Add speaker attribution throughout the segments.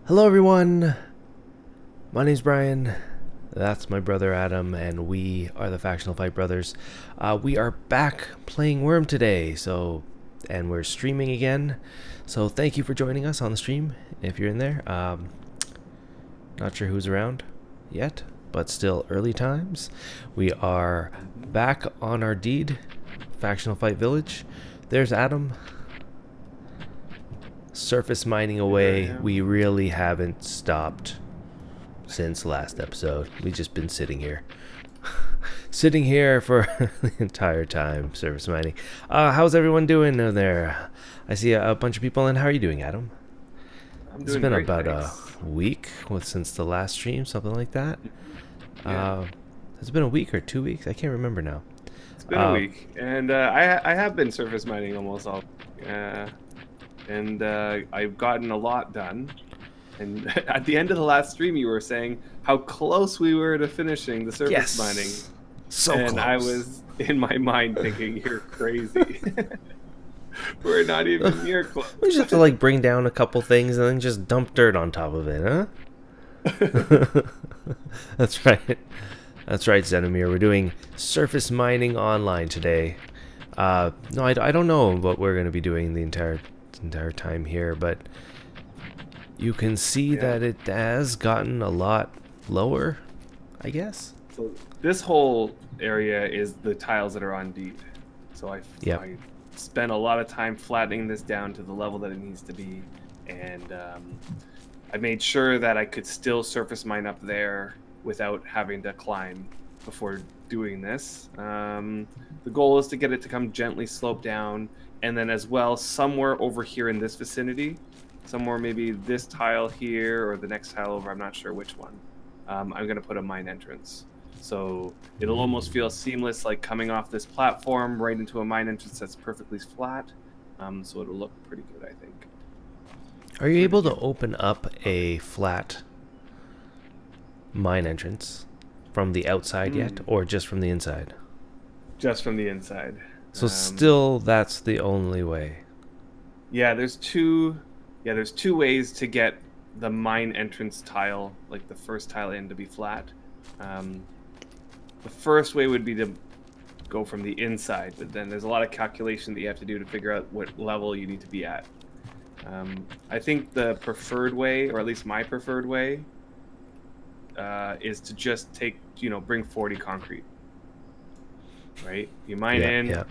Speaker 1: Hello everyone, my name's Brian, that's my brother Adam, and we are the Factional Fight brothers. We are back playing Wurm today, and we're streaming again, so thank you for joining us on the stream, if you're in there. Not sure who's around yet, but still early times. We are back on our deed, Factional Fight Village. There's Adam. Surface mining away. We really haven't stopped since last episode. We've just been sitting here. Sitting here for the entire time, surface mining. How's everyone doing in there? I see a bunch of people in. How are you doing, Adam? It's been about a week since the last stream, something like that. Yeah. It's been a week or 2 weeks. I can't remember now.
Speaker 2: It's been a week, and I have been surface mining almost all. And I've gotten a lot done. And at the end of the last stream, you were saying how close we were to finishing the surface mining.
Speaker 1: So
Speaker 2: and
Speaker 1: close.
Speaker 2: I was in my mind thinking, you're crazy. We're not even near close.
Speaker 1: We just have to like bring down a couple things and then just dump dirt on top of it, huh? That's right. That's right, Zenomir. We're doing surface mining online today. No, I don't know what we're going to be doing the entire time here, but you can see that it has gotten a lot lower, I guess.
Speaker 2: So this whole area is the tiles that are on deed. So I spent a lot of time flattening this down to the level that it needs to be, and I made sure that I could still surface mine up there without having to climb before doing this. The goal is to get it to come gently slope down, and then as well somewhere over here in this vicinity, somewhere maybe this tile here or the next tile over, I'm not sure which one, I'm going to put a mine entrance. So it'll almost feel seamless, like coming off this platform right into a mine entrance that's perfectly flat. So it'll look pretty good, I think.
Speaker 1: Are you able to open up a flat mine entrance from the outside yet, or just from the inside?
Speaker 2: Just from the inside.
Speaker 1: So still, that's the only way.
Speaker 2: Yeah, there's two ways to get the mine entrance tile, like the first tile in, to be flat. The first way would be to go from the inside, but then there's a lot of calculation that you have to do to figure out what level you need to be at. I think the preferred way, or at least my preferred way, is to just bring 40 concrete. Right? You mine in,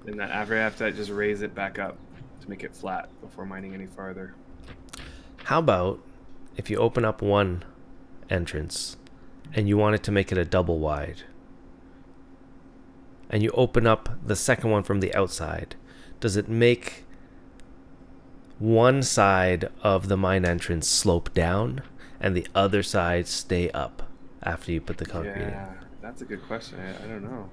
Speaker 2: and then after that, just raise it back up to make it flat before mining any farther.
Speaker 1: How about if you open up one entrance and you wanted to make it a double wide, and you open up the second one from the outside? Does it make one side of the mine entrance slope down and the other side stay up after you put the concrete in?
Speaker 2: Yeah, that's a good question. I don't know.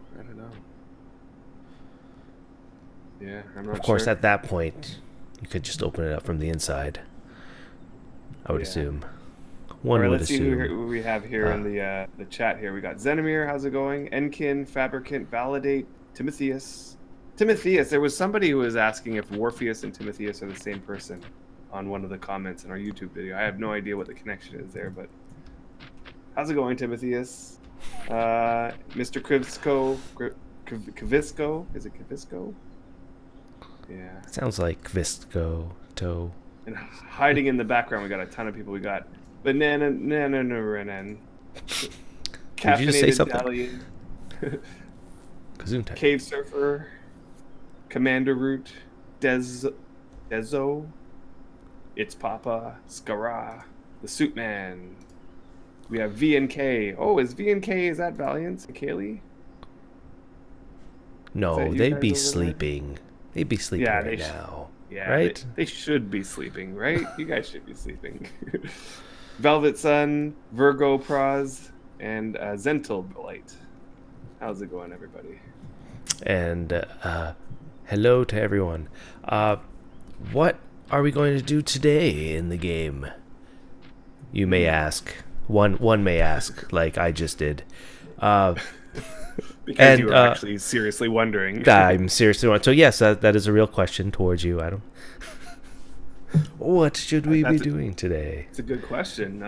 Speaker 2: Yeah, I'm not
Speaker 1: Of course,
Speaker 2: sure.
Speaker 1: at that point, you could just open it up from the inside, I would assume. One would
Speaker 2: let's
Speaker 1: assume.
Speaker 2: see who we have here in the chat here. We got Zenomir, how's it going? Enkin, Fabricant, Validate, Timotheus. There was somebody who was asking if Warpheus and Timotheus are the same person on one of the comments in our YouTube video. I have no idea what the connection is there, but how's it going, Timotheus? Mr. Kvisco? Is it Kvisco? Yeah.
Speaker 1: Sounds like Kvisco toe.
Speaker 2: And hiding in the background, we got a ton of people. We got Banana Renan.
Speaker 1: Did you say something?
Speaker 2: Cave Surfer. Commander Root. Dezo. It's Papa. Skara. The Suit Man. We have VNK. Oh, is that Valiant and Kaylee?
Speaker 1: No, they'd be sleeping. They'd be sleeping right now.
Speaker 2: Yeah,
Speaker 1: right?
Speaker 2: They should be sleeping, right? You guys should be sleeping. Velvet Sun, Virgo Praz, and Zentil Blight. How's it going, everybody?
Speaker 1: And hello to everyone. What are we going to do today in the game? You may ask. One may ask, like I just did.
Speaker 2: Because you were actually seriously wondering.
Speaker 1: I'm seriously wondering. So yes, that is a real question towards you, Adam. What should we be doing today?
Speaker 2: It's a good question.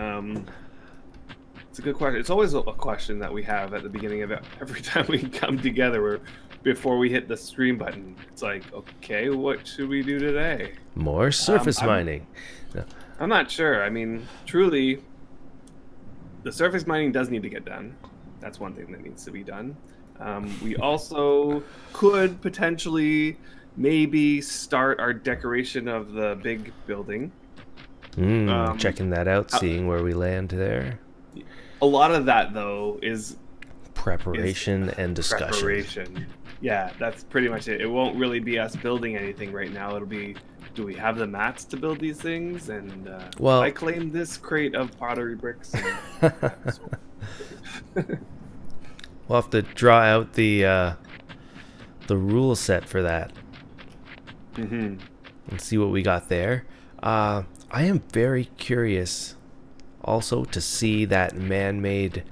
Speaker 2: It's a good question. It's always a question that we have at the beginning of every time we come together, where before we hit the stream button, it's like, okay, what should we do today?
Speaker 1: More surface mining.
Speaker 2: I'm not sure. I mean, truly, the surface mining does need to get done. That's one thing that needs to be done. We also could potentially maybe start our decoration of the big building.
Speaker 1: Checking that out, seeing where we land there.
Speaker 2: A lot of that, though, is
Speaker 1: preparation and discussion.
Speaker 2: Preparation. Yeah, that's pretty much it. It won't really be us building anything right now. It'll be, do we have the mats to build these things? And well, I claim this crate of pottery bricks. And,
Speaker 1: we'll have to draw out the rule set for that. And see what we got there. I am very curious also to see that man-made,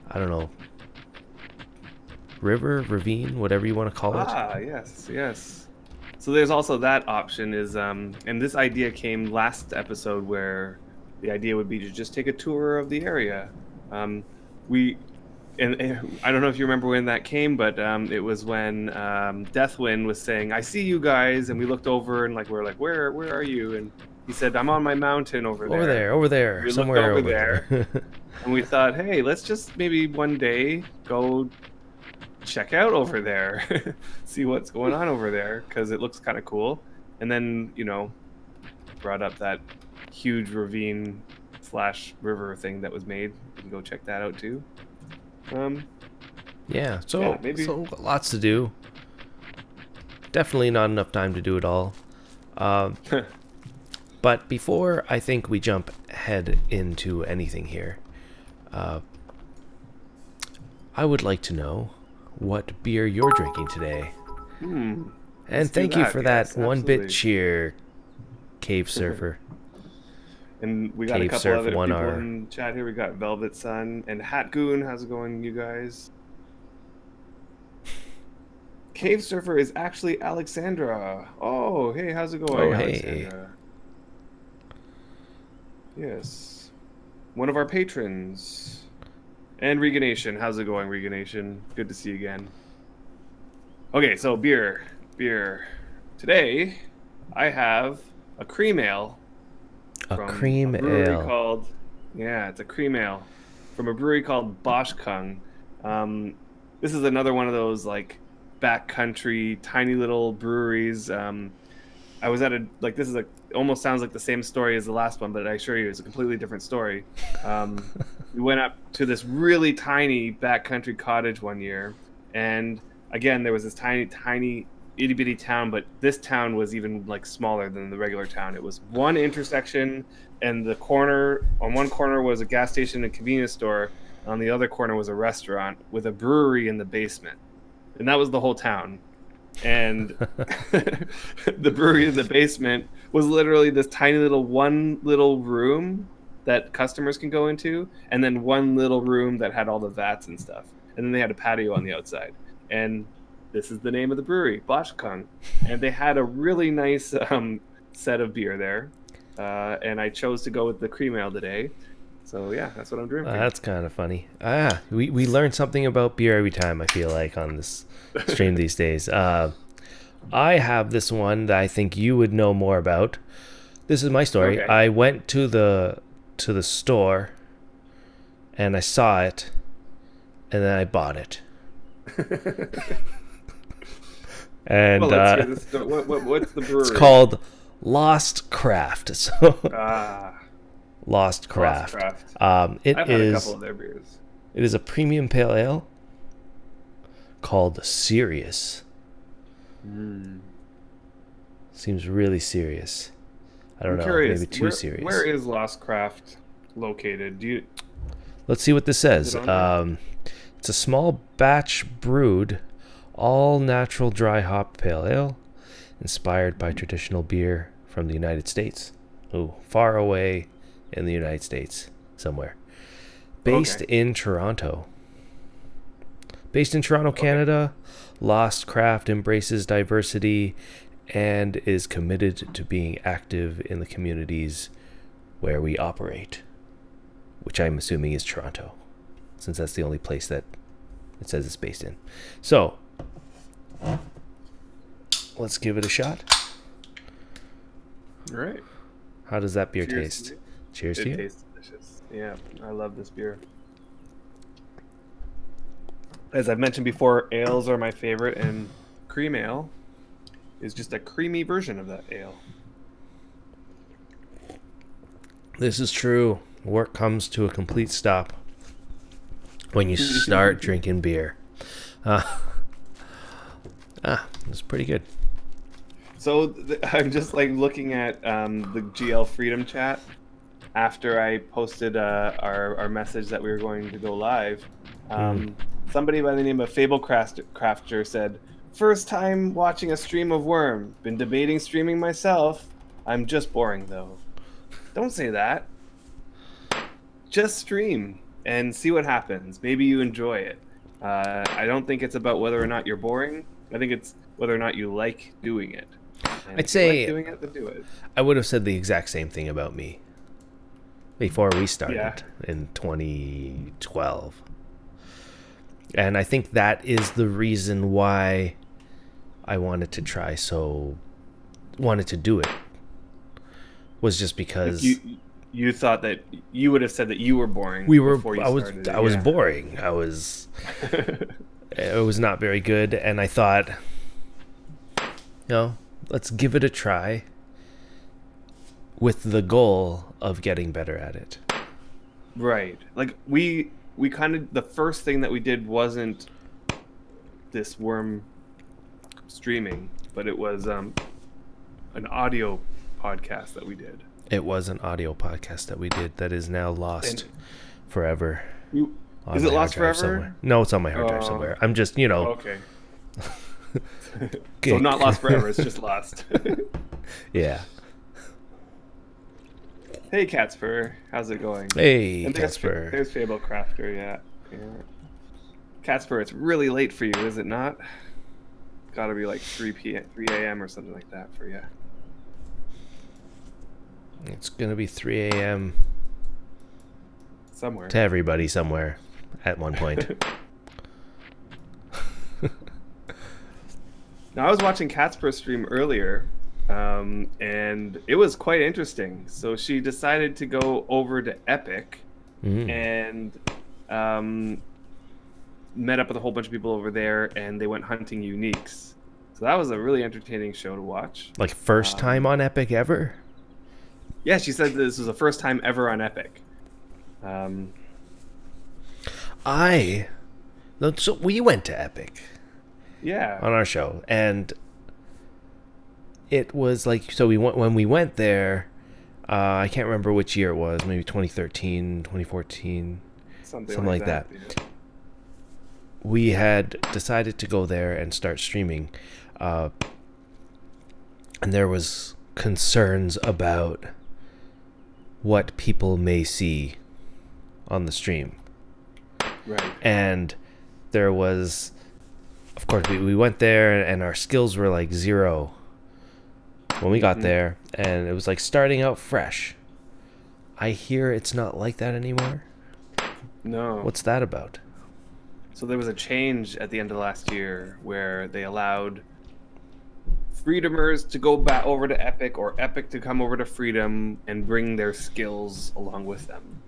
Speaker 1: I don't know, river, ravine, whatever you want to call it.
Speaker 2: Ah, yes, yes. So there's also that option is, and this idea came last episode, where the idea would be to just take a tour of the area. And I don't know if you remember when that came, but it was when Deathwind was saying, "I see you guys," and we looked over and we're like, "Where are you?" And he said, "I'm on my mountain over there."
Speaker 1: Over there, somewhere over there.
Speaker 2: And we thought, hey, let's just maybe one day go check out over there, see what's going on over there, because it looks kind of cool. And then, you know, brought up that huge ravine / river thing that was made. We can go check that out too.
Speaker 1: Yeah, so lots to do. Definitely not enough time to do it all. But before I think we jump head into anything here, I would like to know what beer you're drinking today. And thank you for that. Yes, 1-bit cheer, Cave Surfer.
Speaker 2: And we got a couple other people in chat here. We got Velvet Sun and Hatgoon. How's it going, you guys? Cave Surfer is actually Alexandra. Oh, hey, how's it going, Alexandra? Yes. One of our patrons. And Reganation. How's it going, Reganation? Good to see you again. Okay, so beer. Today, I have a cream ale.
Speaker 1: A cream ale.
Speaker 2: It's a cream ale from a brewery called Boschkung. This is another one of those backcountry tiny little breweries. I was at this is almost sounds like the same story as the last one, but I assure you it's a completely different story. We went up to this really tiny backcountry cottage one year, and again there was this tiny itty bitty town, but this town was even smaller than the regular town. It was one intersection, and on one corner was a gas station and convenience store. On the other corner was a restaurant with a brewery in the basement, and that was the whole town. And the brewery in the basement was literally this tiny little room that customers can go into, and then one little room that had all the vats and stuff, and then they had a patio on the outside. And this is the name of the brewery, Boschkung. And they had a really nice set of beer there. And I chose to go with the cream ale today. So yeah, that's what I'm drinking.
Speaker 1: That's kind of funny. We learn something about beer every time, I feel like, on this stream these days. I have this one that I think you would know more about. This is my story. Okay. I went to the store and I saw it, and then I bought it. And
Speaker 2: let's hear what's the brewery?
Speaker 1: It's called Lost Craft. So Lost Craft.
Speaker 2: I've had a couple of their beers.
Speaker 1: It is a premium pale ale called Serious. Seems really serious. I don't know.
Speaker 2: Curious.
Speaker 1: Maybe too serious.
Speaker 2: Where is Lost Craft located?
Speaker 1: Let's see what this says. It's a small batch brewed all natural dry hop pale ale inspired by traditional beer from the United States. Oh, far away in the United States somewhere. Based in Toronto. Canada, Lost Craft embraces diversity and is committed to being active in the communities where we operate, which I'm assuming is Toronto, since that's the only place that it says it's based in. So, let's give it a shot.
Speaker 2: All right.
Speaker 1: How does that beer
Speaker 2: Cheers
Speaker 1: taste? Cheers to you.
Speaker 2: It tastes delicious. Yeah, I love this beer. As I've mentioned before, ales are my favorite, and cream ale is just a creamy version of that ale.
Speaker 1: This is true. Work comes to a complete stop when you start drinking beer. It's pretty good.
Speaker 2: So I'm just like looking at the GL Freedom chat after I posted our message that we were going to go live. Somebody by the name of Fable Crafter said, "First time watching a stream of Wurm. Been debating streaming myself. I'm just boring though." Don't say that. Just stream and see what happens. Maybe you enjoy it. I don't think it's about whether or not you're boring. I think it's whether or not you like doing it. And
Speaker 1: I'd say
Speaker 2: like doing it, then do it.
Speaker 1: I would have said the exact same thing about me before we started in 2012. And I think that is the reason why I wanted to do it. Was just because
Speaker 2: you thought that you would have sauld that you were boring.
Speaker 1: I was boring. I was it was not very good, and I thought, let's give it a try with the goal of getting better at it.
Speaker 2: Right. Like we kind of, the first thing that we did wasn't this Wurm streaming, but it was an audio podcast that we did.
Speaker 1: It was an audio podcast that we did that is now lost forever.
Speaker 2: Is it lost forever?
Speaker 1: Somewhere. No, it's on my hard drive somewhere. I'm just,
Speaker 2: Okay. So not lost forever, it's just lost.
Speaker 1: Yeah.
Speaker 2: Hey, Catspur. How's it going?
Speaker 1: Hey,
Speaker 2: and
Speaker 1: Catspur.
Speaker 2: There's Fable Crafter, yeah. Catspur, it's really late for you, is it not? Gotta be like 3 a.m. or something like that for you.
Speaker 1: It's gonna be 3 a.m.
Speaker 2: somewhere.
Speaker 1: To everybody somewhere at one point.
Speaker 2: Now, I was watching Catspur stream earlier, and it was quite interesting. So she decided to go over to Epic and met up with a whole bunch of people over there, and they went hunting uniques. So that was a really entertaining show to watch.
Speaker 1: Like first time on Epic ever?
Speaker 2: Yeah, she said this was the first time ever on Epic.
Speaker 1: So we went to Epic.
Speaker 2: Yeah.
Speaker 1: On our show, and it was like, so when we went there, I can't remember which year it was, maybe 2013, 2014, something like that. Yeah. We had decided to go there and start streaming, and there was concerns about what people may see on the stream.
Speaker 2: Right.
Speaker 1: And there was, of course, we went there and our skills were like 0 when we got there, and it was like starting out fresh. I hear it's not like that anymore.
Speaker 2: No.
Speaker 1: What's that about?
Speaker 2: So there was a change at the end of last year where they allowed Freedomers to go back over to Epic, or Epic to come over to Freedom and bring their skills along with them.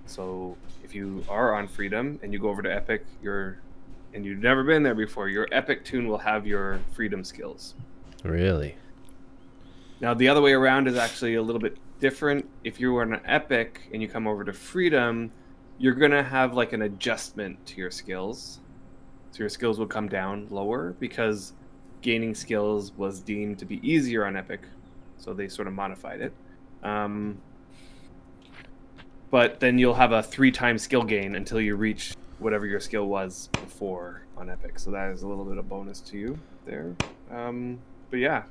Speaker 2: So if you are on Freedom and you go over to Epic, and you've never been there before, your Epic tune will have your Freedom skills.
Speaker 1: Really?
Speaker 2: Now, the other way around is actually a little bit different. If you're on an Epic and you come over to Freedom, you're going to have like an adjustment to your skills. So your skills will come down lower because gaining skills was deemed to be easier on Epic. So they sort of modified it. But then you'll have a 3-time skill gain until you reach whatever your skill was before on Epic. So that is a little bit of bonus to you there. But yeah,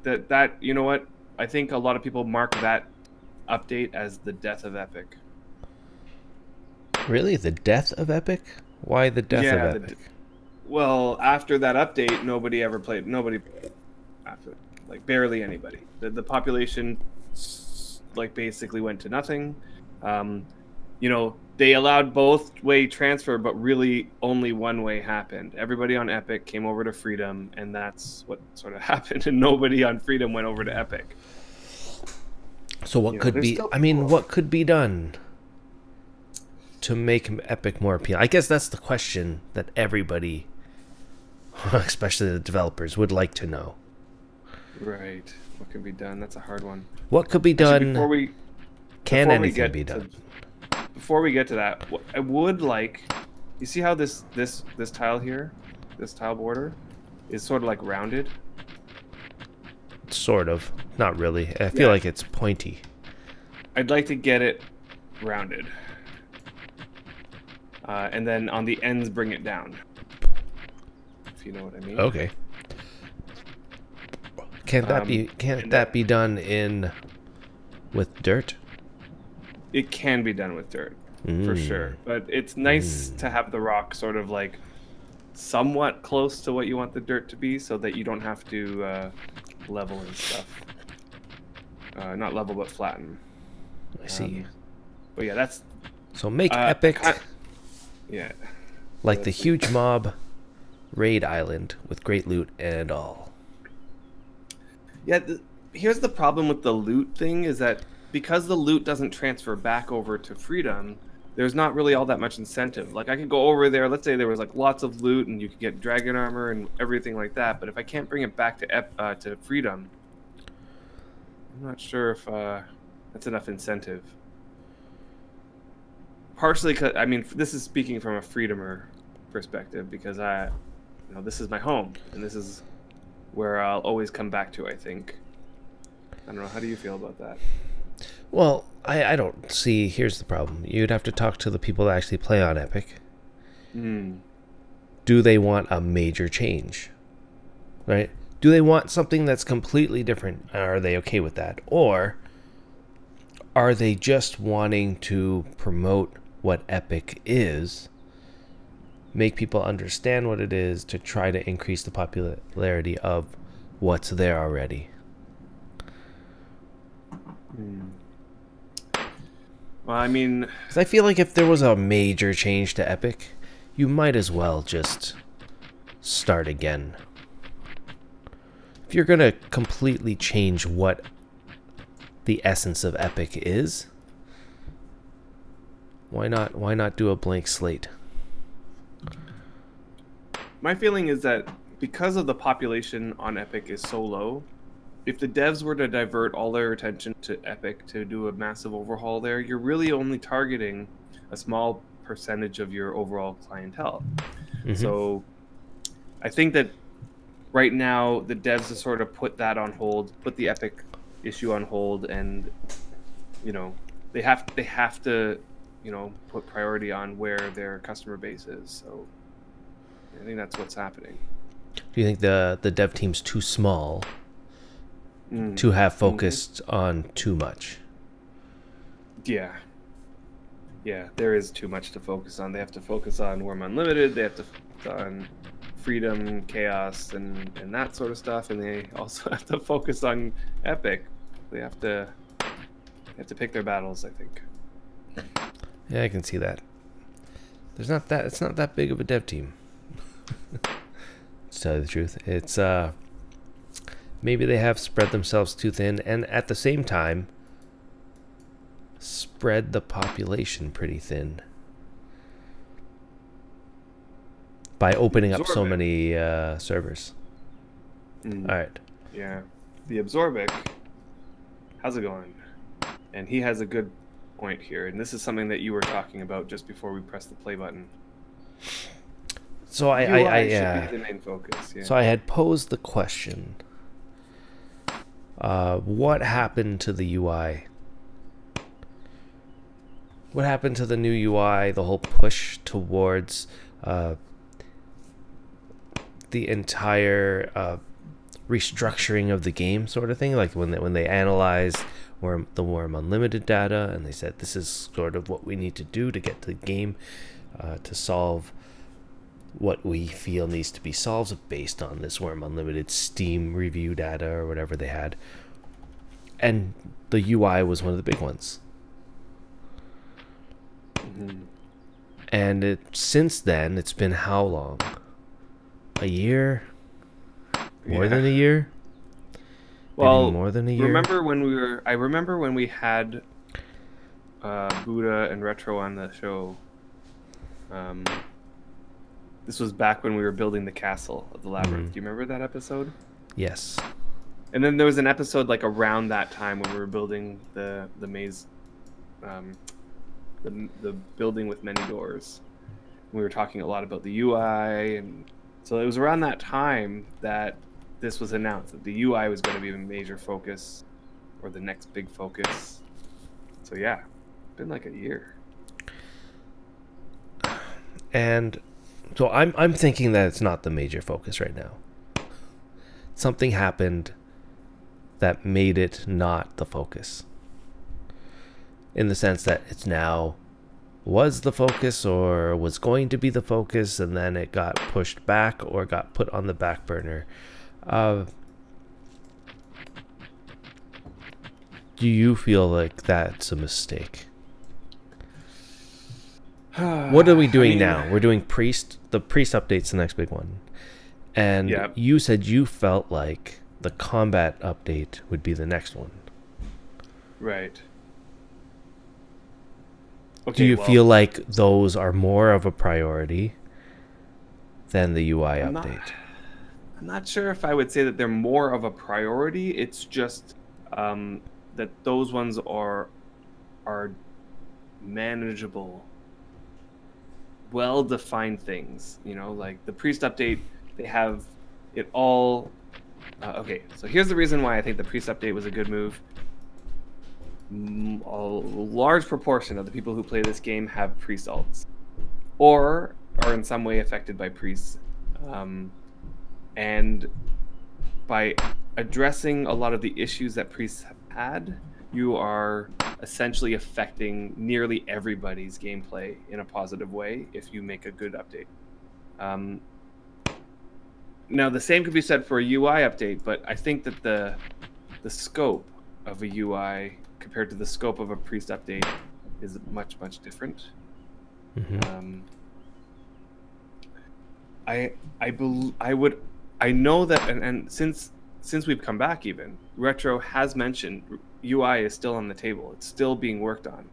Speaker 2: that you know what? I think a lot of people mark that update as the death of Epic.
Speaker 1: Really? The death of Epic? Why the death of Epic?
Speaker 2: Well, after that update, nobody ever played. Nobody after. like barely anybody. The population like basically went to nothing. You know, they allowed both way transfer, but really only one way happened. Everybody on Epic came over to Freedom, and that's what sort of happened. And nobody on Freedom went over to Epic.
Speaker 1: So what could be? I mean, what could be done to make Epic more appealing? I guess that's the question that everybody, especially the developers, would like to know.
Speaker 2: Right. What could be done? That's a hard one.
Speaker 1: What could be done?
Speaker 2: Actually,
Speaker 1: can anything be done?
Speaker 2: Before we get to that, I would like, you see how this tile here, this tile border, is sort of like rounded?
Speaker 1: Sort of. Not really. I feel like it's pointy.
Speaker 2: I'd like to get it rounded. And then on the ends, bring it down. If you know what I mean. Okay. Can't
Speaker 1: that be done with dirt?
Speaker 2: It can be done with dirt, for sure. But it's nice to have the rock sort of like somewhat close to what you want the dirt to be, so that you don't have to level and stuff. Not level, but flatten.
Speaker 1: I see.
Speaker 2: But yeah, that's...
Speaker 1: So make Epic...
Speaker 2: yeah.
Speaker 1: Like the huge mob raid island with great loot and all.
Speaker 2: Yeah, here's the problem with the loot thing, is that because the loot doesn't transfer back over to Freedom, there's not really all that much incentive. Like, I could go over there, let's say there was like lots of loot and you could get dragon armor and everything like that, but if I can't bring it back to Freedom, I'm not sure if that's enough incentive. Partially because, I mean, this is speaking from a Freedomer perspective, because this is my home, and this is where I'll always come back to, I think. I don't know, how do you feel about that?
Speaker 1: Well, I don't see... Here's the problem. You'd have to talk to the people that actually play on Epic. Do they want a major change? Right? Do they want something that's completely different? Are they okay with that? Or are they just wanting to promote what Epic is, make people understand what it is, to try to increase the popularity of what's there already?
Speaker 2: Well, I mean...
Speaker 1: Because I feel like if there was a major change to Epic, you might as well just start again. If you're going to completely change what the essence of Epic is, why not do a blank slate?
Speaker 2: My feeling is that because of the population on Epic is so low, if the devs were to divert all their attention to Epic to do a massive overhaul there, you're really only targeting a small percentage of your overall clientele. So I think that right now the devs have sort of put that on hold, put the Epic issue on hold, and they have to put priority on where their customer base is. So I think that's what's happening.
Speaker 1: Do you think the dev team's too small to have focused on too much?
Speaker 2: Yeah, there is too much to focus on. They have to focus on Wurm Unlimited, they have to focus on Freedom, Chaos, and that sort of stuff, and they also have to focus on Epic. They have to pick their battles, I think.
Speaker 1: Yeah, I can see that. It's not that big of a dev team. To tell you the truth, it's maybe they have spread themselves too thin, and at the same time spread the population pretty thin by opening up so many servers. All right.
Speaker 2: Yeah, the Absorbic, how's it going? And he has a good point here, and this is something that you were talking about just before we pressed the play button.
Speaker 1: So I
Speaker 2: should be the main focus. Yeah.
Speaker 1: So I had posed the question: what happened to the UI? What happened to the new UI? The whole push towards the entire restructuring of the game, sort of thing. Like when they analyzed the Wurm Unlimited data, and they said this is sort of what we need to do to get the game to solve what we feel needs to be solved based on this Wurm Unlimited Steam review data or whatever they had. And the UI was one of the big ones.
Speaker 2: Mm-hmm.
Speaker 1: And since then, it's been how long? A year? More than a year?
Speaker 2: Well,
Speaker 1: maybe more than a year?
Speaker 2: I remember when we had Buddha and Retro on the show. This was back when we were building the castle of the labyrinth. Do you remember that episode?
Speaker 1: Yes.
Speaker 2: And then there was an episode like around that time when we were building the maze, the building with many doors. We were talking a lot about the UI, and so it was around that time that this was announced that the UI was going to be a major focus, or the next big focus. So yeah, it's been like a year.
Speaker 1: And so I'm thinking that it's not the major focus right now. Something happened that made it not the focus. In the sense that it's now was the focus or was going to be the focus, and then it got pushed back or got put on the back burner. Do you feel like that's a mistake? What are we doing now? We're doing Priest. The Priest update's the next big one. And you said you felt like the combat update would be the next one.
Speaker 2: Right. Okay,
Speaker 1: do you feel like those are more of a priority than the UI update?
Speaker 2: I'm not sure if I would say that they're more of a priority. It's just that those ones are manageable, well-defined things. You know, like the Priest update, they have it all. Okay, so here's the reason why I think the Priest update was a good move. A large proportion of the people who play this game have Priest alts, or are in some way affected by Priests. And by addressing a lot of the issues that Priests have had, you are essentially affecting nearly everybody's gameplay in a positive way if you make a good update. Now, the same could be said for a UI update, but I think that the scope of a UI compared to the scope of a Priest update is much, much different. Mm-hmm. I know that, and since we've come back, even Retro has mentioned UI is still on the table. It's still being worked on.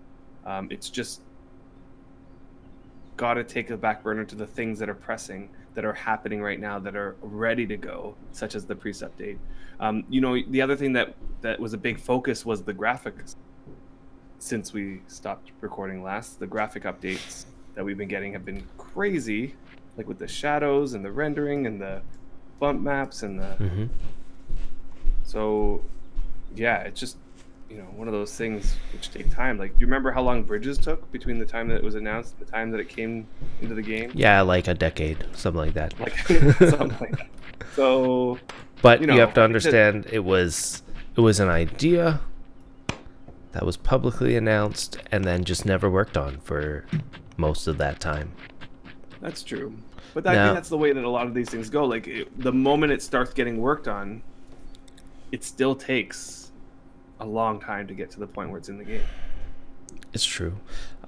Speaker 2: It's just got to take a back burner to the things that are pressing, that are happening right now, that are ready to go, such as the Priest update. You know, the other thing that was a big focus was the graphics. Since we stopped recording last, the graphic updates that we've been getting have been crazy, like with the shadows and the rendering and the bump maps and the... Mm-hmm. So, yeah, it's just, you know, one of those things which take time. Like, do you remember how long Bridges took between the time that it was announced and the time that it came into the game?
Speaker 1: Yeah, like a decade, something like that.
Speaker 2: Like something like that. So,
Speaker 1: but you have to understand, it was an idea that was publicly announced and then just never worked on for most of that time.
Speaker 2: That's true. But I think that's the way that a lot of these things go. Like, the moment it starts getting worked on, it still takes a long time to get to the point where it's in the game.
Speaker 1: It's true.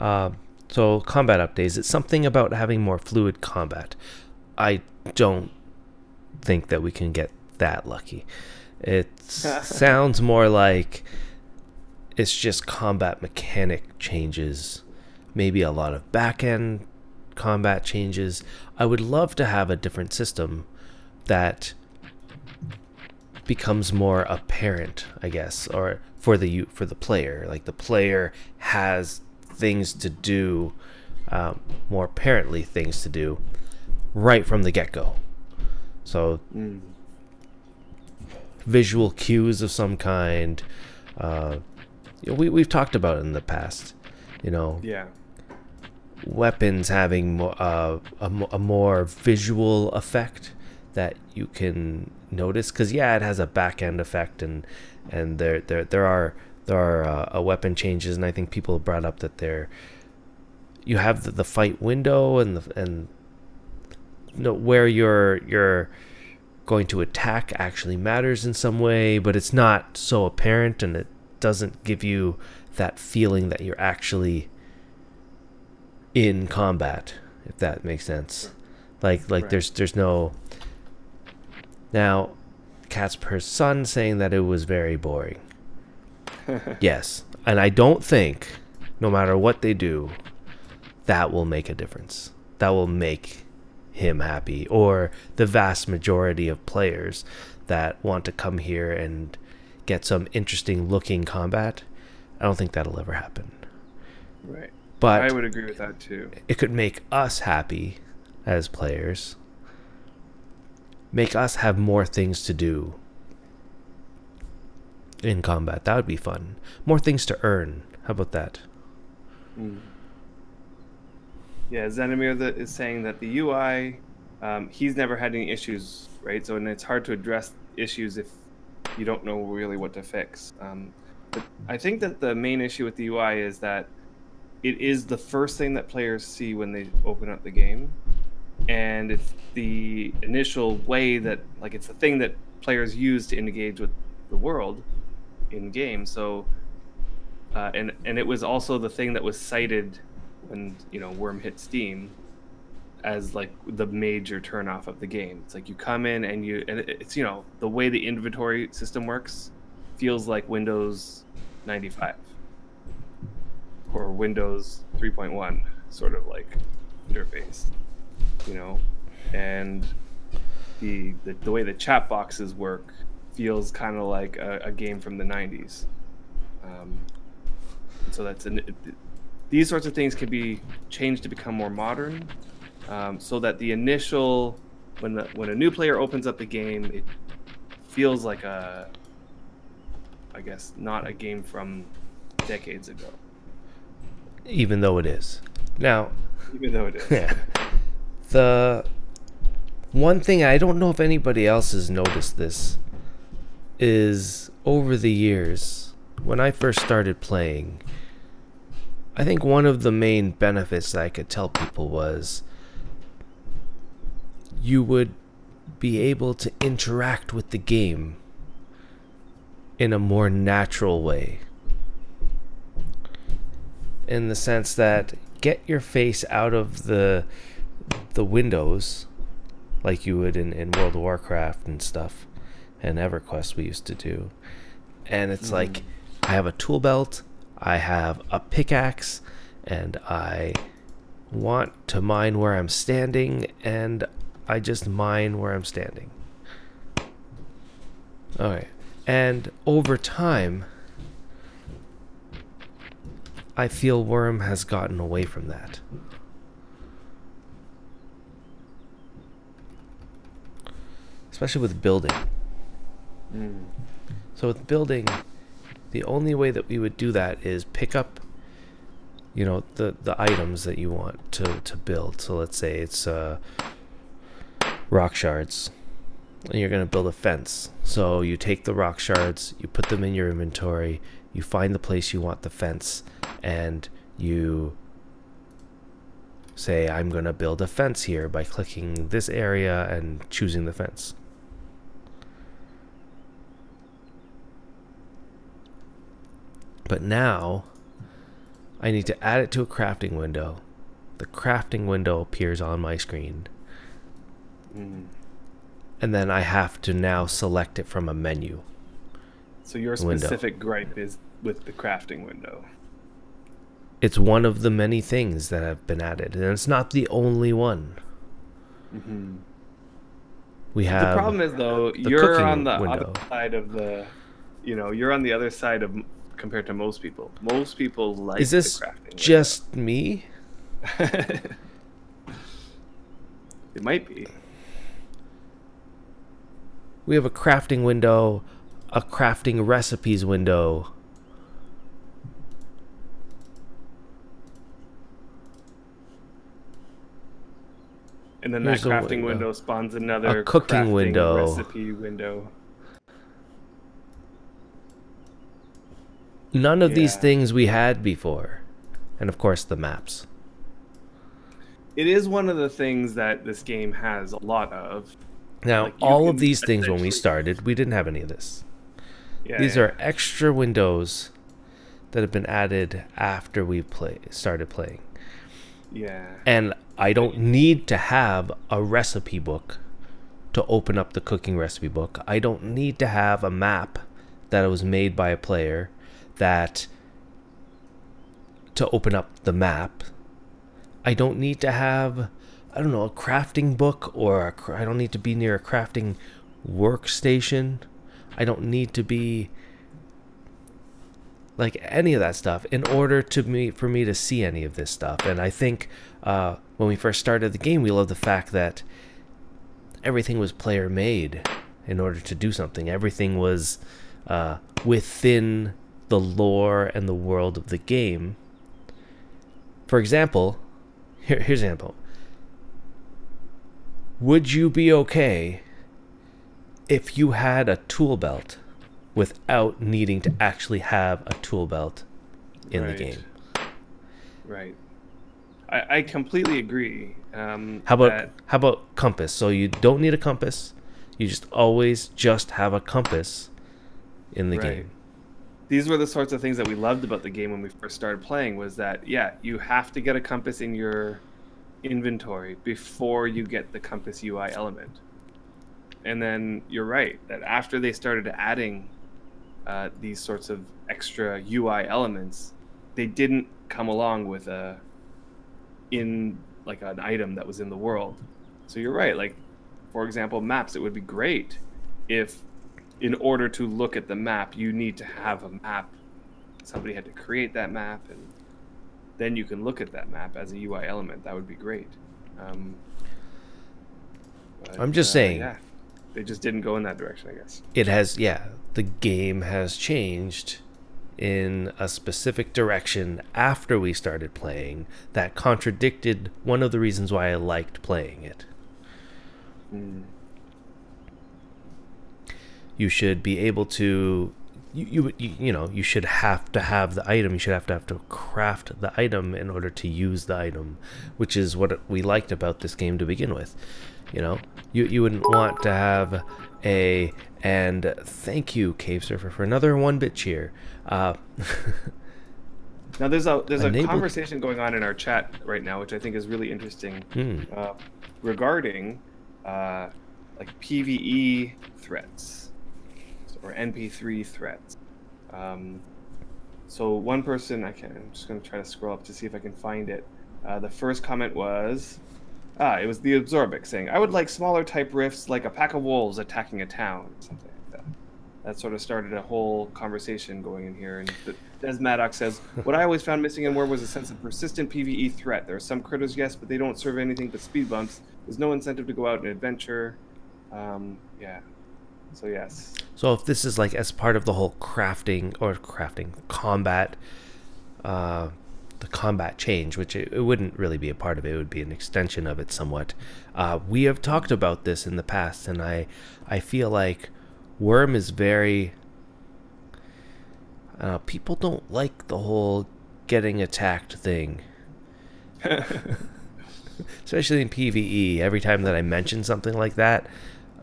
Speaker 1: So combat updates, it's something about having more fluid combat. I don't think that we can get that lucky. It sounds more like it's just combat mechanic changes, maybe a lot of back-end combat changes. I would love to have a different system that becomes more apparent, I guess, or for the player. Like the player has things to do, more apparently things to do, right from the get-go. So visual cues of some kind. You know, we've talked about it in the past. You know, weapons having a more visual effect that you can notice, because it has a back end effect, and there are weapon changes, and I think people brought up that you have the fight window and where you're going to attack actually matters in some way, but it's not so apparent, and it doesn't give you that feeling that you're actually in combat, if that makes sense. Like
Speaker 2: Right.
Speaker 1: there's no. Now, Casper's son saying that it was very boring. Yes, and I don't think, no matter what they do, that will make a difference. That will make him happy, or the vast majority of players that want to come here and get some interesting looking combat. I don't think that'll ever happen.
Speaker 2: Right.
Speaker 1: But
Speaker 2: I would agree with that too.
Speaker 1: it could make us happy as players. Make us have more things to do in combat. That would be fun. More things to earn. How about that?
Speaker 2: Mm. Yeah, Xenomir is saying that the UI, he's never had any issues, right? So, and it's hard to address issues if you don't know really what to fix. But I think that the main issue with the UI is that it is the first thing that players see when they open up the game. And it's the initial way that, like, it's the thing that players use to engage with the world in game. So, and it was also the thing that was cited when, you know, Wurm hit Steam as like the major turnoff of the game. It's like you come in and it's, you know, the way the inventory system works feels like Windows 95 or Windows 3.1 sort of like interface, you know, and the way the chat boxes work feels kind of like a game from the 90s. So these sorts of things can be changed to become more modern, so that the initial, when a new player opens up the game, it feels like I guess not a game from decades ago.
Speaker 1: Even though it is. Now,
Speaker 2: even though it is.
Speaker 1: Yeah. The one thing, I don't know if anybody else has noticed this, is over the years, when I first started playing, I think one of the main benefits that I could tell people was you would be able to interact with the game in a more natural way. In the sense that get your face out of the windows like you would in World of Warcraft and stuff, and EverQuest we used to do. And it's like, I have a tool belt, I have a pickaxe, and I want to mine where I'm standing, and I just mine where I'm standing. Alright. And over time, I feel Wurm has gotten away from that. Especially with building. So with building, the only way that we would do that is pick up, you know, the items that you want to build. So let's say it's rock shards, and you're going to build a fence. So you take the rock shards, you put them in your inventory, you find the place you want the fence, and you say, I'm going to build a fence here by clicking this area and choosing the fence. But now I need to add it to a crafting window. The crafting window appears on my screen. And then I have to now select it from a menu.
Speaker 2: So your specific gripe is with the crafting window.
Speaker 1: It's one of the many things that have been added, and it's not the only one. We have
Speaker 2: the problem is, though, you're on the other side of the, you know, you're on the other side of, compared to most people. Most people like
Speaker 1: is this
Speaker 2: the crafting
Speaker 1: just me?
Speaker 2: It might be.
Speaker 1: We have a crafting window, a crafting recipes window.
Speaker 2: And then that crafting window spawns another
Speaker 1: cooking window,
Speaker 2: recipe window.
Speaker 1: None of these things we had before. And of course the maps.
Speaker 2: it is one of the things that this game has a lot of.
Speaker 1: Now,
Speaker 2: Like,
Speaker 1: all of these things when we started, we didn't have any of this.
Speaker 2: Yeah,
Speaker 1: These are extra windows that have been added after we started playing.
Speaker 2: Yeah.
Speaker 1: And I don't need to have a recipe book to open up the cooking recipe book. I don't need to have a map that was made by a player to open up the map. I don't need to have, I don't know, a crafting book, or I don't need to be near a crafting workstation. I don't need to be like any of that stuff in order for me to see any of this stuff. And I think when we first started the game, we loved the fact that everything was player made in order to do something. Everything was within the lore and the world of the game. For example, here's an example. Would you be okay if you had a tool belt without needing to actually have a tool belt in the game?
Speaker 2: Right. I completely agree.
Speaker 1: How about compass? So you don't need a compass. You just always have a compass in the game.
Speaker 2: These were the sorts of things that we loved about the game when we first started playing, was that, yeah, you have to get a compass in your inventory before you get the compass UI element. And then you're right, that after they started adding these sorts of extra UI elements, they didn't come along with an item that was in the world. So you're right, like, for example, maps. It would be great if, in order to look at the map, you need to have a map. Somebody had to create that map, and then you can look at that map as a UI element. That would be great.
Speaker 1: I'm just saying.
Speaker 2: Yeah, they just didn't go in that direction, I guess.
Speaker 1: It has, the game has changed in a specific direction after we started playing that contradicted one of the reasons why I liked playing it. You should be able to, you should have to have the item. You should have to craft the item in order to use the item, which is what we liked about this game to begin with. You wouldn't want to have and thank you, Cave Surfer, for another 1-bit cheer. Now
Speaker 2: there's a conversation going on in our chat right now, which I think is really interesting, regarding like PvE threats or NP3 threats. So one person, I'm just going to try to scroll up to see if I can find it. The first comment was, it was the Absorbic saying, "I would like smaller type rifts, like a pack of wolves attacking a town," something like that. That sort of started a whole conversation going in here. And Des Maddox says, "What I always found missing in Wurm was a sense of persistent PvE threat. There are some critters, yes, but they don't serve anything but speed bumps. There's no incentive to go out and adventure." Yeah. So yes.
Speaker 1: So if this is like as part of the whole combat, the combat change, which it wouldn't really be a part of it, it would be an extension of it somewhat. We have talked about this in the past, and I feel like Wurm is very... people don't like the whole getting attacked thing. Especially in PvE. Every time that I mention something like that,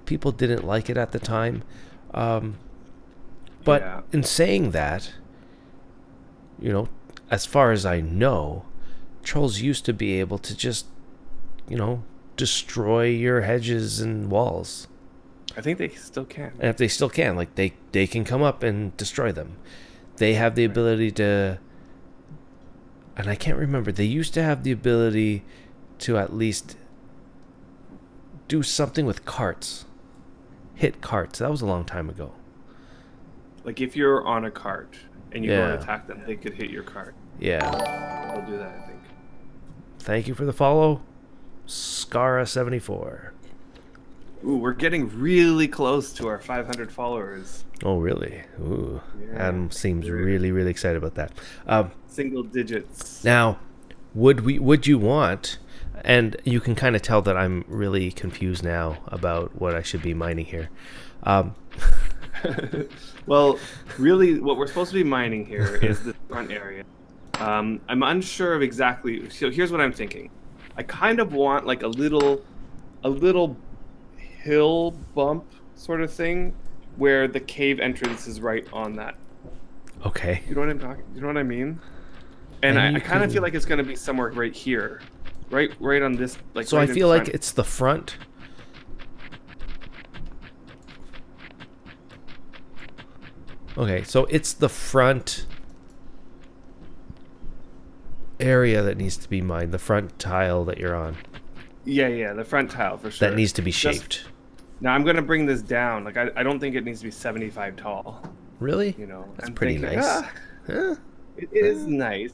Speaker 1: people didn't like it at the time. But in saying that, as far as I know, trolls used to be able to just, destroy your hedges and walls.
Speaker 2: I think they still can.
Speaker 1: And if they still can, like, they can come up and destroy them. They have the ability to... And I can't remember. They used to have the ability to at least do something with carts. Hit carts. That was a long time ago.
Speaker 2: Like if you're on a cart and you go and attack them, they could hit your cart.
Speaker 1: Yeah.
Speaker 2: They'll do that, I think.
Speaker 1: Thank you for the follow, Scara74.
Speaker 2: Ooh, we're getting really close to our 500 followers.
Speaker 1: Oh, really? Ooh. Yeah, Adam seems really, really excited about that.
Speaker 2: Single digits.
Speaker 1: Now, would you want... And you can kind of tell that I'm really confused now about what I should be mining here.
Speaker 2: Well, really, what we're supposed to be mining here is the front area. I'm unsure of exactly... So here's what I'm thinking. I kind of want like a little hill bump sort of thing where the cave entrance is right on that.
Speaker 1: Okay.
Speaker 2: You know what I'm talking? You know what I mean? And I kind of feel like it's gonna be somewhere right here, right on this. Like
Speaker 1: so
Speaker 2: right
Speaker 1: I feel like it's the front. Okay, so it's the front area that needs to be mined, the front tile that you're on.
Speaker 2: Yeah, the front tile for sure.
Speaker 1: That needs to be shaped.
Speaker 2: Now I'm gonna bring this down. Like I don't think it needs to be 75 tall.
Speaker 1: Really?
Speaker 2: You know,
Speaker 1: that's
Speaker 2: I'm
Speaker 1: pretty
Speaker 2: thinking,
Speaker 1: nice. Huh?
Speaker 2: It is nice,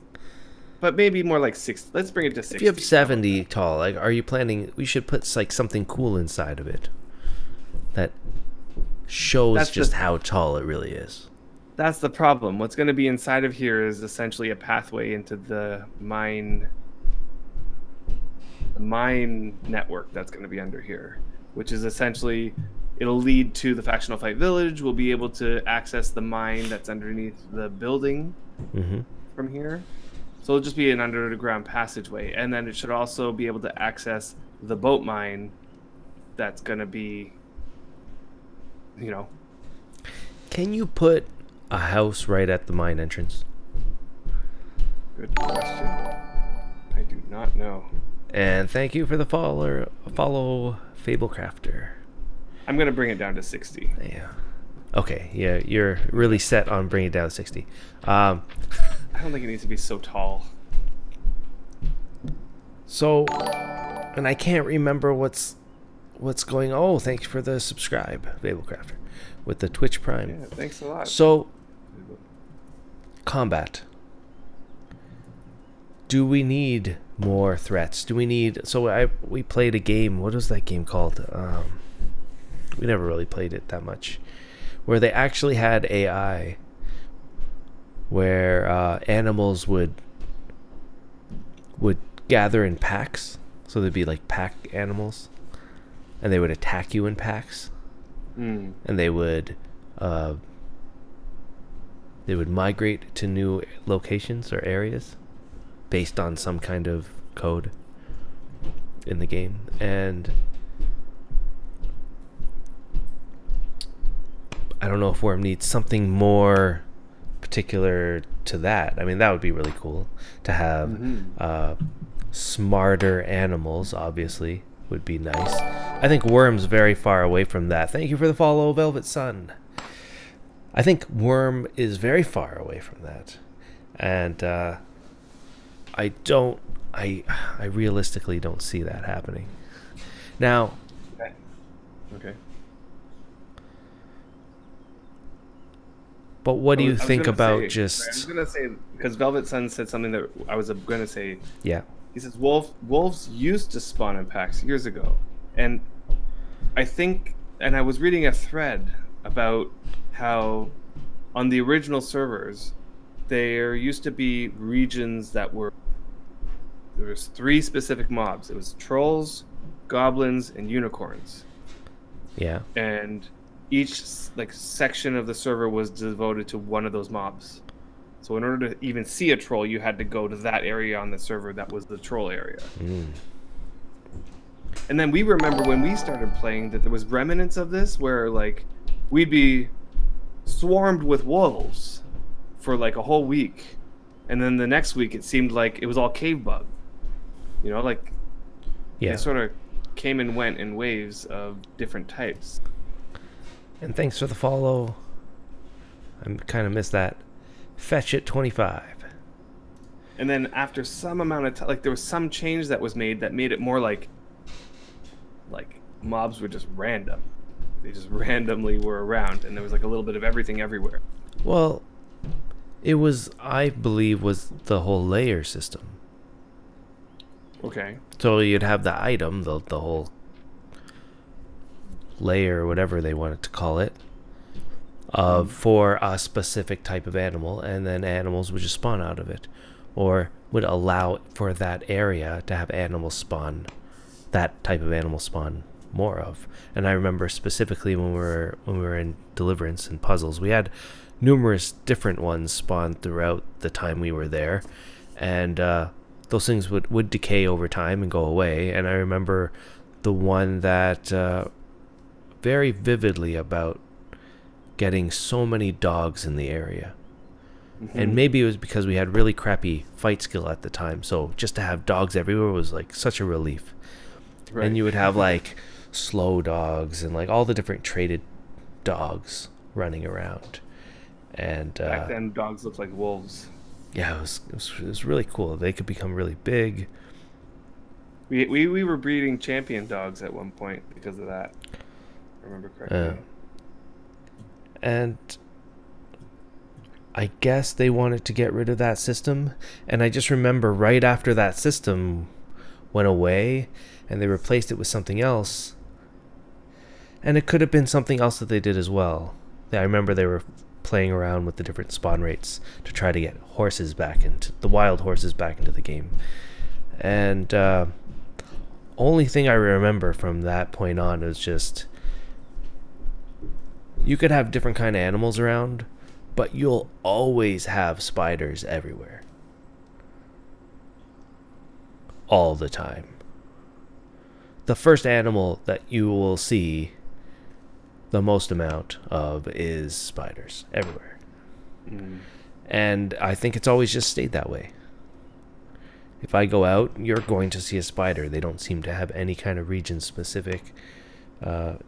Speaker 2: but maybe more like 6. Let's bring it to 60.
Speaker 1: If you have 70 tall, like, are you planning? We should put like something cool inside of it that shows just how tall it really is.
Speaker 2: That's the problem. What's going to be inside of here is essentially a pathway into the mine network that's going to be under here, which is essentially, it'll lead to the Factional Fight Village. We'll be able to access the mine that's underneath the building from here. So it'll just be an underground passageway. And then it should also be able to access the boat mine that's going to be, you know.
Speaker 1: Can you put a house right at the mine entrance?
Speaker 2: Good question. I do not know.
Speaker 1: And thank you for the follow Fablecrafter.
Speaker 2: I'm going to bring it down to 60.
Speaker 1: Yeah. Okay, yeah, you're really set on bringing it down to 60.
Speaker 2: I don't think it needs to be so tall.
Speaker 1: So, and I can't remember what's going on. Oh, thanks for the subscribe, Fablecrafter, with the Twitch Prime.
Speaker 2: Yeah, thanks a lot.
Speaker 1: So, combat. Do we need more threats? Do we need... So we played a game. What was that game called? We never really played it that much. Where they actually had AI. Where animals would gather in packs. So there'd be like pack animals. And they would attack you in packs. And they would migrate to new locations or areas based on some kind of code in the game. And I don't know if Wurm needs something more particular to that. I mean, that would be really cool to have smarter animals, obviously, would be nice. I think Wurm's very far away from that. Thank you for the follow, Velvet Sun. I think Wurm is very far away from that. And I realistically don't see that happening. Now,
Speaker 2: okay.
Speaker 1: But what do you think about
Speaker 2: I was gonna say, because Velvet Sun said something that I was gonna say.
Speaker 1: Yeah.
Speaker 2: He says wolves used to spawn in packs years ago, and I think, and I was reading a thread about how on the original servers there used to be regions that were, there was 3 specific mobs. It was trolls, goblins, and unicorns.
Speaker 1: Yeah.
Speaker 2: And each like section of the server was devoted to one of those mobs. So in order to even see a troll, you had to go to that area on the server that was the troll area. And then we remember when we started playing that there was remnants of this where like we'd be swarmed with wolves for like a whole week. And then the next week it seemed like it was all cave bug. You know, like they sort of came and went in waves of different types.
Speaker 1: And thanks for the follow. I kind of missed that. Fetch it 25.
Speaker 2: And then after some amount of time, like there was some change that was made that made it more like mobs were just random. They just randomly were around, and there was like a little bit of everything everywhere.
Speaker 1: Well, it was, I believe, was the whole layer system.
Speaker 2: Okay.
Speaker 1: So you'd have the item, the whole layer, or whatever they wanted to call it, for a specific type of animal, and then animals would just spawn out of it, or would allow for that area to have animals spawn, that type of animal spawn more of. And I remember specifically when we were in Deliverance and Puzzles, we had numerous different ones spawn throughout the time we were there, and those things would decay over time and go away. And I remember the one that very vividly about getting so many dogs in the area. And maybe it was because we had really crappy fight skill at the time, so just to have dogs everywhere was like such a relief. Right. And you would have like slow dogs and like all the different traded dogs running around. And
Speaker 2: back then dogs looked like wolves.
Speaker 1: Yeah, it was really cool. They could become really big.
Speaker 2: We were breeding champion dogs at one point because of that. I remember correctly.
Speaker 1: And I guess they wanted to get rid of that system, and I just remember right after that system went away and they replaced it with something else, and it could have been something else that they did as well. I remember they were playing around with the different spawn rates to try to get horses back into the wild horses back into the game. And only thing I remember from that point on is just you could have different kind of animals around, but you'll always have spiders everywhere. All the time. The first animal that you will see the most amount of is spiders everywhere. And I think it's always just stayed that way. If I go out, you're going to see a spider. They don't seem to have any kind of region-specific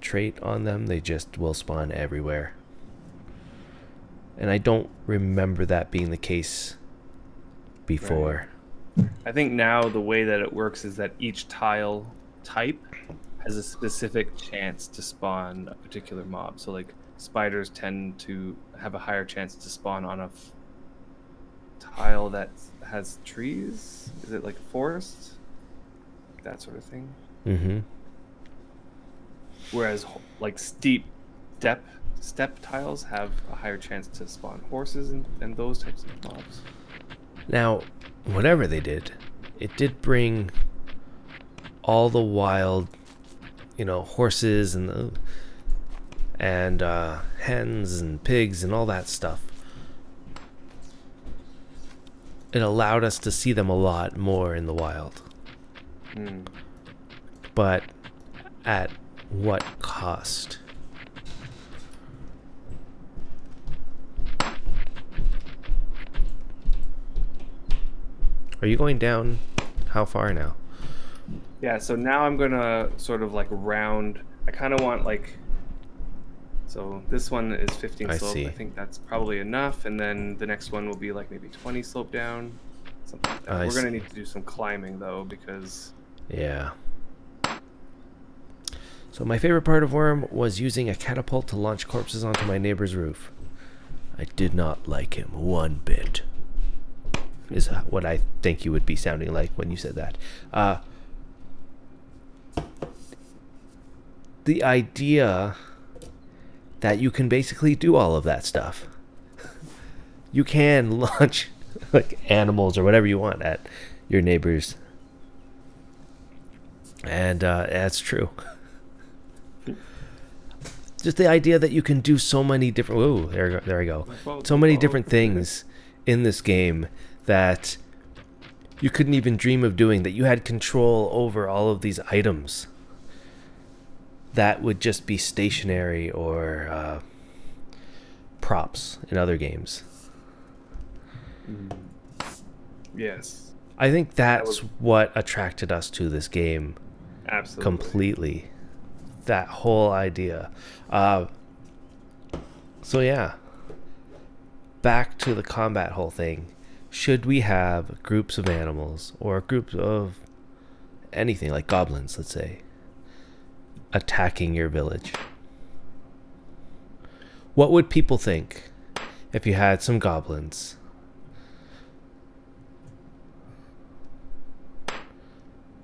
Speaker 1: trait on them. They just will spawn everywhere. And I don't remember that being the case before.
Speaker 2: Right. I think now the way that it works is that each tile type has a specific chance to spawn a particular mob. So like spiders tend to have a higher chance to spawn on a tile that has trees. Is it like a forest? That sort of thing. Whereas like steep step tiles have a higher chance to spawn horses and those types of mobs.
Speaker 1: Now, whatever they did, it did bring all the wild, horses and hens and pigs and all that stuff. It allowed us to see them a lot more in the wild. But at what cost? Are you going down how far now?
Speaker 2: Yeah, so now I'm gonna sort of like round. I kind of want like, so this one is 15 slope. I think that's probably enough, and then the next one will be like maybe 20 slope down, something like that. We're gonna need to do some climbing though, because
Speaker 1: yeah. So my favorite part of Wurm was using a catapult to launch corpses onto my neighbor's roof. I did not like him one bit. Is what I think you would be sounding like when you said that. The idea that you can basically do all of that stuff. You can launch like animals or whatever you want at your neighbors. And that's true. Just the idea that you can do so many different... Ooh, there I go. So many different things in this game that you couldn't even dream of doing, that you had control over all of these items that would just be stationary or props in other games.
Speaker 2: Yes.
Speaker 1: I think that's what attracted us to this game.
Speaker 2: Absolutely.
Speaker 1: Completely. That whole idea. So yeah. Back to the combat whole thing. Should we have groups of animals or groups of anything like goblins, let's say, attacking your village? What would people think if you had some goblins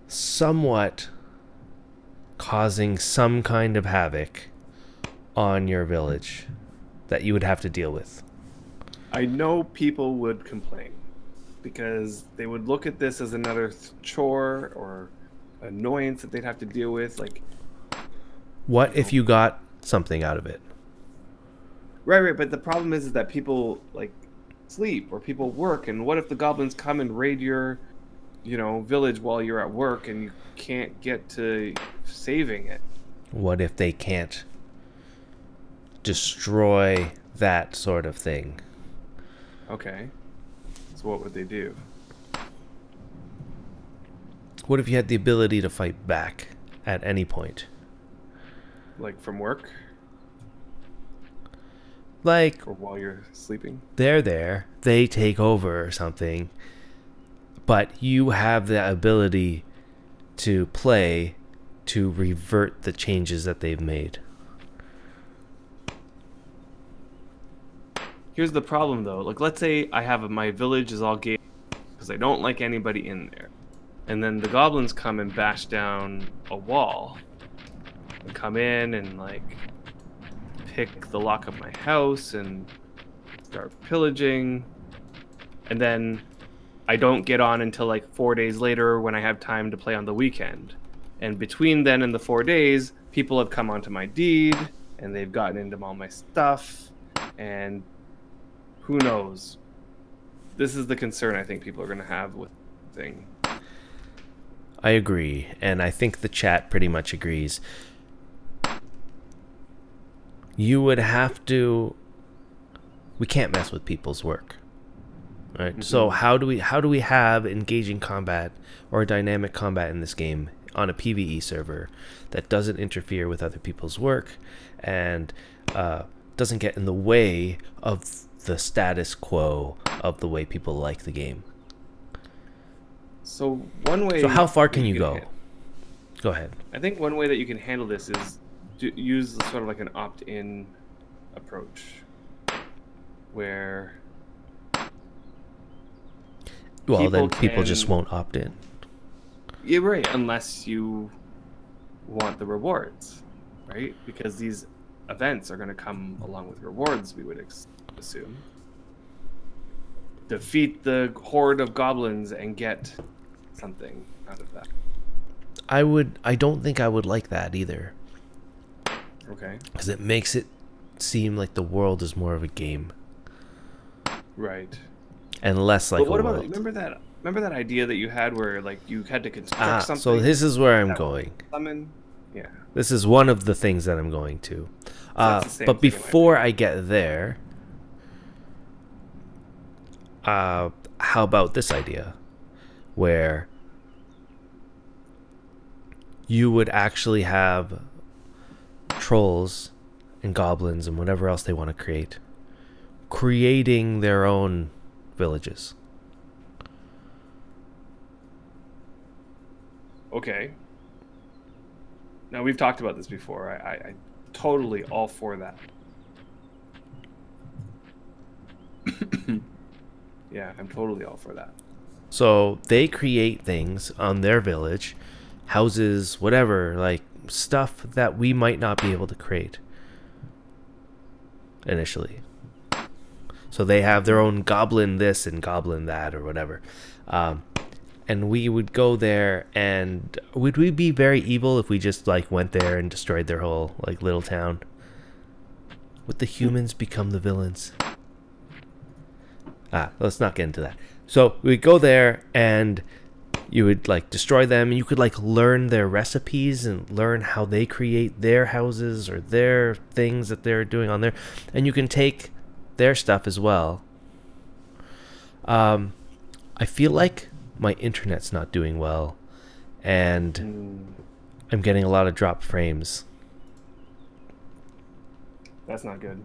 Speaker 1: somewhat causing some kind of havoc on your village that you would have to deal with?
Speaker 2: I know people would complain because they would look at this as another chore or annoyance that they'd have to deal with. Like,
Speaker 1: what if you got something out of it?
Speaker 2: Right. But the problem is that people like sleep or people work, and what if the goblins come and raid your village while you're at work and you can't get to saving it?
Speaker 1: What if they can't destroy that sort of thing?
Speaker 2: Okay. So what would they do?
Speaker 1: What if you had the ability to fight back at any point?
Speaker 2: Like from work?
Speaker 1: Like,
Speaker 2: or while you're sleeping?
Speaker 1: They're there, they take over or something, but you have the ability to play to revert the changes that they've made.
Speaker 2: Here's the problem, though. Like, let's say I have my village is all gated because I don't like anybody in there. And then the goblins come and bash down a wall. And come in and, like, pick the lock of my house and start pillaging. And then I don't get on until, like, 4 days later when I have time to play on the weekend. And between then and the 4 days, people have come onto my deed, and they've gotten into all my stuff, and who knows? This is the concern I think people are going to have with the thing.
Speaker 1: I agree, and I think the chat pretty much agrees. You would have to... We can't mess with people's work. Right? Mm-hmm. So how do we have engaging combat or dynamic combat in this game on a PvE server that doesn't interfere with other people's work and doesn't get in the way of the status quo of the way people like the game?
Speaker 2: So one way.
Speaker 1: So how far can you go? Go ahead.
Speaker 2: I think one way that you can handle this is to use sort of like an opt-in approach, where.
Speaker 1: Well, then people just won't opt in.
Speaker 2: Yeah, right. Unless you want the rewards, right? Because these events are going to come along with rewards, we would assume. Defeat the horde of goblins and get something out of that.
Speaker 1: I don't think I would like that either.
Speaker 2: Okay.
Speaker 1: Because it makes it seem like the world is more of a game.
Speaker 2: Right.
Speaker 1: And less like
Speaker 2: but what
Speaker 1: a
Speaker 2: about,
Speaker 1: world.
Speaker 2: Remember that idea that you had where like you had to construct something?
Speaker 1: So this is where I'm going.
Speaker 2: Summon? Yeah.
Speaker 1: This is one of the things that I'm going to. But before I get there, how about this idea where you would actually have trolls and goblins and whatever else they want to creating their own villages?
Speaker 2: Okay. Now, we've talked about this before. I totally all for that. Yeah, I'm totally all for that.
Speaker 1: So they create things on their village, houses, whatever, like stuff that we might not be able to create initially. So they have their own goblin this and goblin that or whatever. And we would go there, and would we be very evil if we just like went there and destroyed their whole like little town? Would the humans become the villains? Let's not get into that. So we'd go there and you would like destroy them, and you could like learn their recipes and learn how they create their houses or their things that they're doing on there, and you can take their stuff as well. I feel like my internet's not doing well, and I'm getting a lot of drop frames.
Speaker 2: That's not good.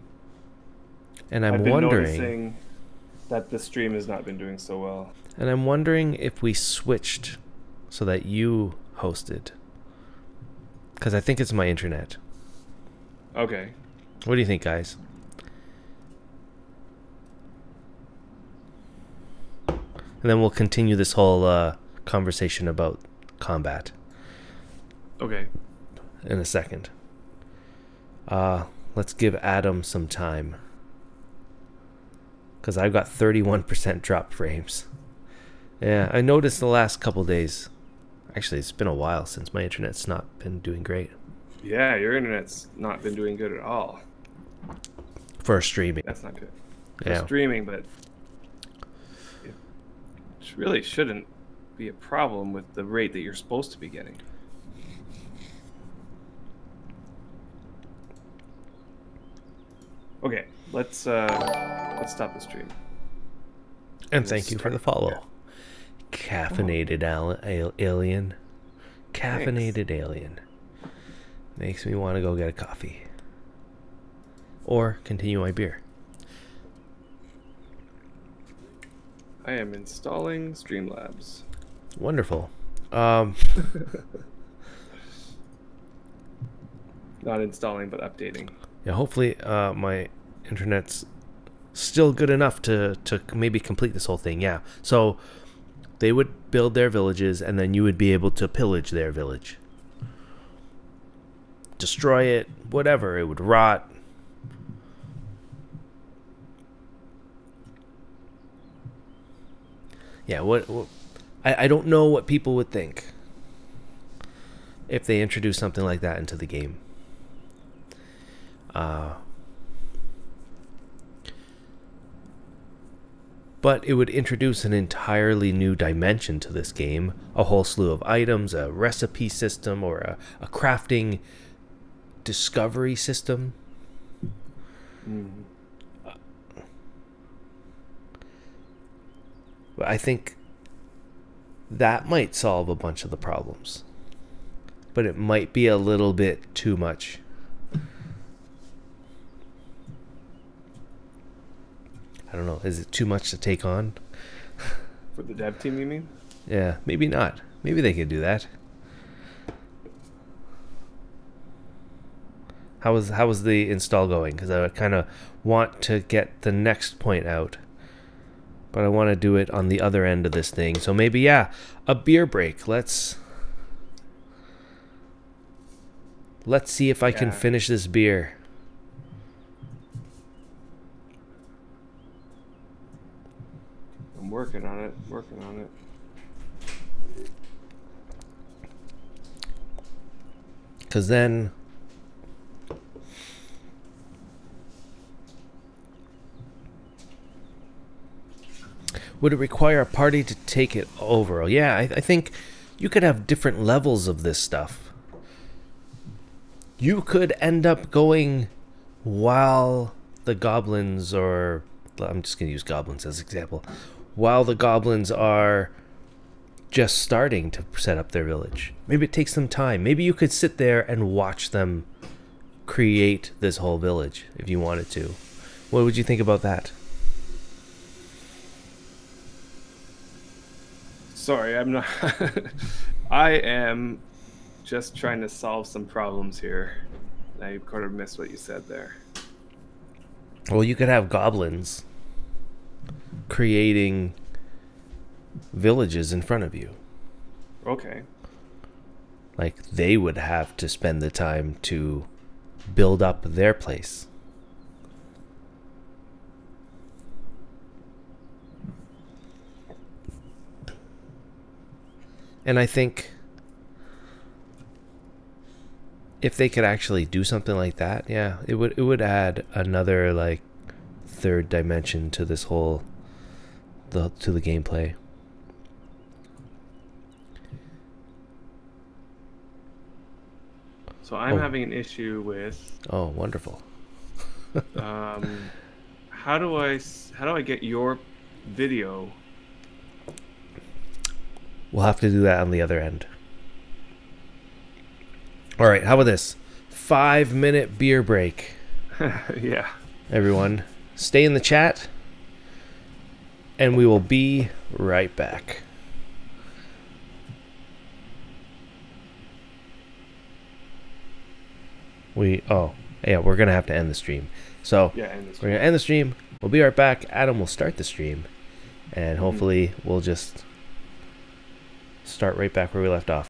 Speaker 1: And I'm
Speaker 2: I've been
Speaker 1: wondering
Speaker 2: noticing that the stream has not been doing so well.
Speaker 1: And I'm wondering if we switched so that you hosted, because I think it's my internet.
Speaker 2: Okay.
Speaker 1: What do you think, guys? And then we'll continue this whole conversation about combat.
Speaker 2: Okay.
Speaker 1: In a second. Let's give Adam some time, because I've got 31% drop frames. Yeah, I noticed the last couple days. Actually, it's been a while since my internet's not been doing great.
Speaker 2: Yeah, your internet's not been doing good at all.
Speaker 1: For streaming.
Speaker 2: That's not good. For streaming, but it really shouldn't be a problem with the rate that you're supposed to be getting. Okay, let's stop the stream.
Speaker 1: And thank you for the follow. Yeah. Caffeinated alien. Caffeinated Thanks. Alien. Makes me want to go get a coffee. Or continue my beer.
Speaker 2: I am installing Streamlabs.
Speaker 1: Wonderful.
Speaker 2: Not installing, but updating.
Speaker 1: Yeah, hopefully my internet's still good enough to maybe complete this whole thing. Yeah. So they would build their villages, and then you would be able to pillage their village. Destroy it, whatever. It would rot. Yeah, what I don't know what people would think if they introduced something like that into the game. But it would introduce an entirely new dimension to this game. A whole slew of items, a recipe system, or a crafting discovery system. I think that might solve a bunch of the problems. But it might be a little bit too much. I don't know. Is it too much to take on?
Speaker 2: For the dev team, you mean?
Speaker 1: Yeah, maybe not. Maybe they could do that. How was the install going? Because I kind of want to get the next point out. But I want to do it on the other end of this thing. So maybe, yeah, a beer break. Let's see if I can finish this beer.
Speaker 2: I'm working on it. Working on it.
Speaker 1: Because then would it require a party to take it over? Yeah, I think you could have different levels of this stuff. You could end up going while the goblins, or I'm just going to use goblins as an example, while the goblins are just starting to set up their village. Maybe it takes them time. Maybe you could sit there and watch them create this whole village if you wanted to. What would you think about that?
Speaker 2: Sorry, I'm not. I am just trying to solve some problems here. I kind of missed what you said there.
Speaker 1: Well, you could have goblins creating villages in front of you.
Speaker 2: Okay.
Speaker 1: Like, they would have to spend the time to build up their place. And I think if they could actually do something like that, yeah, it would add another, like, third dimension to this whole to the gameplay.
Speaker 2: So I'm having an issue with.
Speaker 1: Oh, wonderful.
Speaker 2: How do I get your video?
Speaker 1: We'll have to do that on the other end. All right, how about this? 5-minute beer break.
Speaker 2: Yeah.
Speaker 1: Everyone, stay in the chat, and we will be right back. We're going to have to end the stream. So,
Speaker 2: yeah, end the stream.
Speaker 1: We're going to end the stream. We'll be right back. Adam will start the stream, and hopefully we'll just start right back where we left off.